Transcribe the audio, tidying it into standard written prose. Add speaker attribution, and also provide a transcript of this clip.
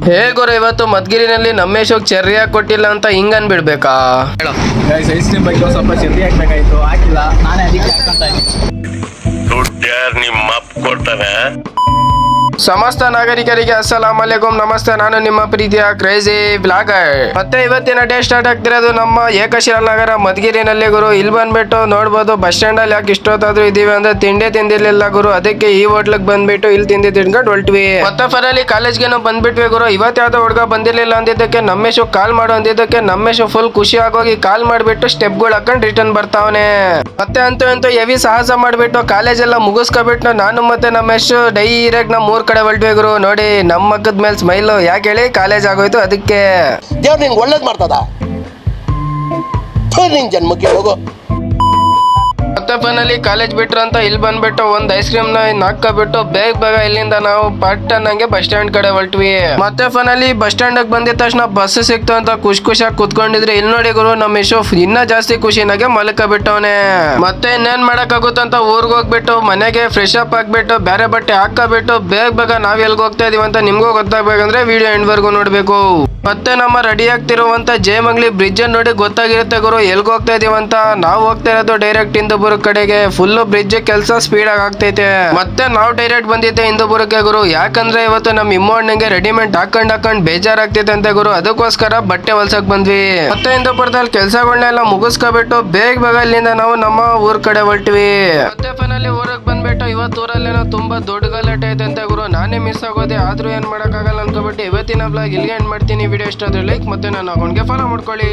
Speaker 1: ಹೇ ಗುರು, ಇವತ್ತು ಮದ್ಗಿರಿನಲ್ಲಿ ನಮ್ಮೇಶೋಗ್ ಚೆರ್ರಿ ಹಾಕಿ ಕೊಟ್ಟಿಲ್ಲ ಅಂತ ಹಿಂಗ್ ಅನ್ಬಿಡ್ಬೇಕಾ?
Speaker 2: ಐಸ್ ಕ್ರೀಮ್ ಬಗ್ಗೆ ಸ್ವಲ್ಪ ಚೆರ್ರಿ ಹಾಕ್ಬೇಕಾಯ್ತು, ಹಾಕಿಲ್ಲ. ನಾನೇ ಅದಕ್ಕೆ ಹಾಕಂತ
Speaker 3: ದುಡ್ಡು ಯಾರು ನಿಮ್ಮ ಅಪ್ಪ ಕೊಡ್ತಾನೆ?
Speaker 1: ಸಮಸ್ತ ನಾಗರಿಕರಿಗೆ ಅಸ್ಸಲಾಂ ಅಲೈಕುಂ, ನಮಸ್ತೆ. ನಾನು ನಿಮ್ಮ ಪ್ರೀತಿಯ ಕ್ರೇಜಿ ಬ್ಲಾಗರ್. ಮತ್ತೆ ಇವತ್ತಿನ ಡೇ ಸ್ಟಾರ್ಟ್ ಆಗ್ತಿರೋದು ನಮ್ಮ ಏಕಶಿಲಾ ನಗರ ಮಧುಗಿರಿನಲ್ಲಿ ಗುರು. ಇಲ್ಲಿ ಬಂದ್ಬಿಟ್ಟು ನೋಡ್ಬೋದು ಬಸ್ ಸ್ಟ್ಯಾಂಡ್ ಅಲ್ಲಿ ಯಾಕೆ ಇಷ್ಟೊತ್ತಾದ್ರೂ ಇದೀವಿ ಅಂದ್ರೆ ತಿಂಡಿ ತಿಂದಿರ್ಲಿಲ್ಲ ಗುರು. ಅದಕ್ಕೆ ಈ ಹೋಟ್ಲಿಗೆ ಬಂದ್ಬಿಟ್ಟು ಇಲ್ಲಿ ತಿಂಡಿ ತಿನ್ಕೊಂಡು ಹೊಲ್ಟ್ವಿ. ಮತ್ತೆ ಫೈನಲಿ ಕಾಲೇಜ್ಗೆ ಬಂದ್ಬಿಟ್ವಿ ಗುರು. ಇವತ್ತು ಯಾವ್ದೋ ಹುಡುಗ ಬಂದಿರ್ಲಿಲ್ಲ ಅಂದಿದ್ದಕ್ಕೆ ನಮ್ಮೇಶು ಕಾಲ್ ಮಾಡೋ ಅಂದಿದ್ದಕ್ಕೆ ನಮ್ಮೇಶು ಫುಲ್ ಖುಷಿ ಆಗೋಗಿ ಕಾಲ್ ಮಾಡ್ಬಿಟ್ಟು ಸ್ಟೆಪ್ಗಳು ಹಾಕೊಂಡು ರಿಟರ್ನ್ ಬರ್ತಾವನೆ. ಮತ್ತೆ ಅಂತೂ ಹೆವಿ ಸಾಹಸ ಮಾಡ್ಬಿಟ್ಟು ಕಾಲೇಜ್ ಎಲ್ಲ ಮುಗಿಸ್ಕೊಬಿಟ್ಟು ನಾನು ಮತ್ತೆ ನಮ್ಮೇಶು ಡೈರೆಕ್ಟ್ ನಮ್ಮ ಕಡೆ ಹೊಲ್ಟ್ವಿ ಗುರು. ನೋಡಿ ನಮ್ಮ ಮಕ್ಕದ ಮೇಲೆ ಸ್ಮೈಲು. ಯಾಕೆ ಹೇಳಿ, ಕಾಲೇಜ್ ಆಗೋಯ್ತು ಅದಕ್ಕೆ.
Speaker 4: ದೇವ್ರು ನಿಂಗೆ ಒಳ್ಳೇದು ಮಾಡ್ತದ, ನಿನ್ ಜನ್ಮಕ್ಕೆ ಹೋಗೋ.
Speaker 1: ಮತ್ತೆ ಫೈನಲಿ ಕಾಲೇಜ್ ಬಿಟ್ರು ಅಂತ ಇಲ್ಲಿ ಬಂದ್ಬಿಟ್ಟು ಒಂದ್ ಐಸ್ ಕ್ರೀಮ್ ನ ಹಾಕಬಿಟ್ಟು ಬೇಗ ಇಲ್ಲಿಂದ ನಾವು ಪಟ್ಟನಂಗೆ ಬಸ್ ಸ್ಟ್ಯಾಂಡ್ ಕಡೆ ಹೊಲ್ಟ್ವಿ. ಮತ್ತೆ ಫೈನಲಿ ಬಸ್ ಸ್ಟ್ಯಾಂಡ್ ಬಂದಿದ ತಕ್ಷಣ ಬಸ್ ಸಿಕ್ತು ಅಂತ ಖುಷಿಯಾಗಿ ಕುತ್ಕೊಂಡಿದ್ರೆ ಇಲ್ಲಿ ನೋಡಿ ಗುರು, ನಮ್ಮ ಯಶೋಫ್ ಇನ್ನ ಜಾಸ್ತಿ ಖುಷಿನಾಗೆ ಮಲ್ಕ ಬಿಟ್ಟವನೆ. ಮತ್ತೆ ಇನ್ನೇನ್ ಮಾಡಕ್ ಆಗುತ್ತಂತ ಊರ್ಗ್ ಹೋಗ್ಬಿಟ್ಟು ಮನೆಗೆ ಫ್ರೆಶ್ ಅಪ್ ಆಗ್ಬಿಟ್ಟು ಬೇರೆ ಬಟ್ಟೆ ಹಾಕಬಿಟ್ಟು ಬೇಗ ನಾವ್ ಎಲ್ಗ್ ಹೋಗ್ತಾ ಇದೀವಿ ಅಂತ ನಿಮ್ಗೂ ಗೊತ್ತಾಗ್ಬೇಕಂದ್ರೆ ವಿಡಿಯೋ ಎಂಡ್ ವರ್ಗು ನೋಡ್ಬೇಕು. ಮತ್ತೆ ನಮ್ಮ ರೆಡಿ ಆಗ್ತಿರುವಂತ ಜಯಮಂಗ್ಲಿ ಬ್ರಿಡ್ಜ್ ನೋಡಿ ಗೊತ್ತಾಗಿರುತ್ತೆ ಗುರು ಎಲ್ಗ್ ಹೋಗ್ತಾ ಇದೀವಂತ. ನಾವು ಹೋಗ್ತಾ ಇರೋದು ಡೈರೆಕ್ಟ್ ಇಂದೂಪುರ ಕಡೆಗೆ. ಫುಲ್ ಬ್ರಿಡ್ಜ್ ಕೆಲಸ ಸ್ಪೀಡ್ ಆಗಿ ಆಗ್ತೈತೆ. ಮತ್ತೆ ನಾವು ಡೈರೆಕ್ಟ್ ಬಂದಿದ್ದೆ ಇಂದೂಪುರಕ್ಕೆ ಗುರು. ಯಾಕಂದ್ರೆ ಇವತ್ತು ನಮ್ಮ ಇಮ್ಮಣ್ಣಂಗೆ ರೆಡಿಮೇಡ್ ಹಾಕೊಂಡ್ ಬೇಜಾರಾಗ್ತೈತೆ ಅಂತ ಗುರು. ಅದಕ್ಕೋಸ್ಕರ ಬಟ್ಟೆ ಹೊಲ್ಸಕ್ ಬಂದ್ವಿ. ಮತ್ತೆ ಇಂದೂಪುರದಲ್ಲಿ ಕೆಲಸಗಳನ್ನೆಲ್ಲ ಮುಗಿಸ್ಕೊಬಿಟ್ಟು ಬೇಗ ಇಲ್ಲಿಂದ ನಾವು ನಮ್ಮ ಊರ್ ಕಡೆ ಹೊಲ್ಟ್ವಿ. ಮತ್ತೆ ಫೈನಲಿ ಊರಿಗೆ ಬಂದ್ಬಿಟ್ಟು ಇವತ್ತು ಊರಲ್ಲೇನೋ ತುಂಬಾ ದೊಡ್ಡ ಗಲಾಟೆ ಐತೆ ಅಂತ ಗುರು. ನಾನೇ ಮಿಸ್ ಆಗೋದೆ, ಆದ್ರೂ ಏನ್ ಮಾಡಕ್ ಆಗಲ್ಲ ಅನ್ಕೋಬಿಟ್ಟು ಇವತ್ತಿನ ಬ್ಲಾಗ್ ಇಲ್ಲಿಗೆ ಎಂಡ್ ಮಾಡ್ತೀನಿ. ವಿಡಿಯೋ ಇಷ್ಟ ಆದ್ರೆ ಲೈಕ್ ಮತ್ತೆ ನನ್ನ ಅಕೌಂಟ್ಗೆ ಫಾಲೋ ಮಾಡ್ಕೊಳ್ಳಿ.